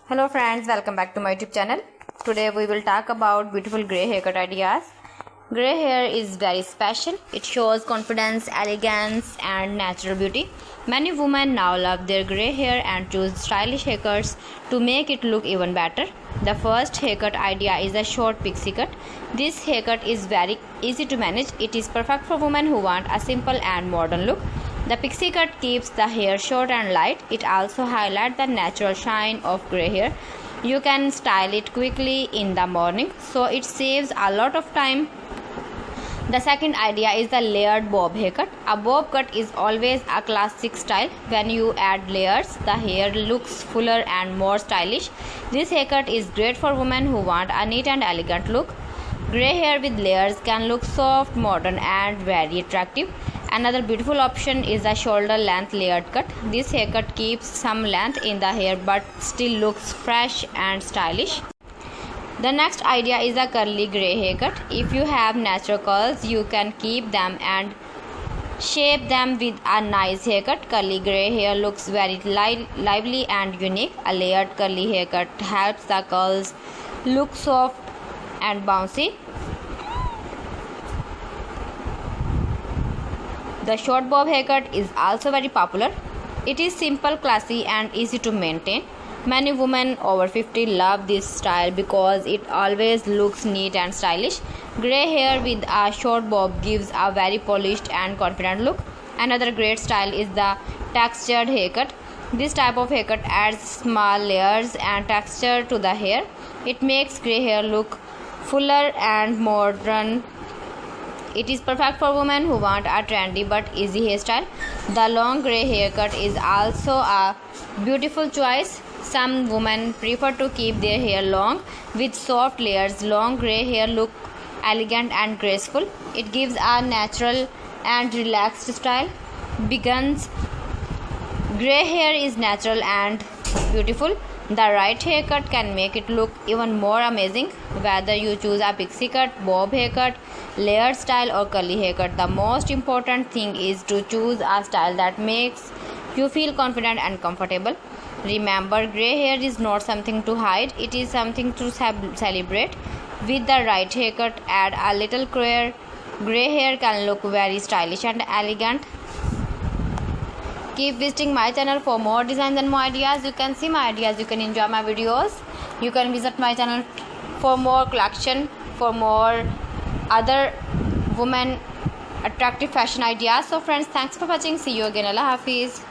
Hello friends, welcome back to my YouTube channel. Today we will talk about beautiful grey haircut ideas. Grey hair is very special. It shows confidence, elegance and natural beauty. Many women now love their grey hair and choose stylish haircuts to make it look even better. The first haircut idea is a short pixie cut. This haircut is very easy to manage. It is perfect for women who want a simple and modern look. The pixie cut keeps the hair short and light. It also highlights the natural shine of grey hair. You can style it quickly in the morning, so it saves a lot of time. The second idea is the layered bob haircut. A bob cut is always a classic style. When you add layers, the hair looks fuller and more stylish. This haircut is great for women who want a neat and elegant look. Grey hair with layers can look soft, modern and very attractive. Another beautiful option is a shoulder length layered cut. This haircut keeps some length in the hair but still looks fresh and stylish. The next idea is a curly grey haircut. If you have natural curls, you can keep them and shape them with a nice haircut. Curly grey hair looks very lively and unique. A layered curly haircut helps the curls look soft and bouncy. The short bob haircut is also very popular. It is simple, classy and easy to maintain. Many women over 50 love this style because it always looks neat and stylish. Grey hair with a short bob gives a very polished and confident look. Another great style is the textured haircut. This type of haircut adds small layers and texture to the hair. It makes grey hair look fuller and modern. It is perfect for women who want a trendy but easy hairstyle. The long grey haircut is also a beautiful choice. Some women prefer to keep their hair long with soft layers. Long grey hair look elegant and graceful. It gives a natural and relaxed style. Begins grey hair is natural and beautiful. The right haircut can make it look even more amazing. Whether you choose a pixie cut, bob haircut, layered style or curly haircut, the most important thing is to choose a style that makes you feel confident and comfortable. Remember, grey hair is not something to hide, it is something to celebrate. With the right haircut, add a little care. Grey hair can look very stylish and elegant. Keep visiting my channel for more designs and more ideas. You can see my ideas, you can enjoy my videos. You can visit my channel for more collection, for more other women attractive fashion ideas. So friends, thanks for watching. See you again. Allah Hafiz.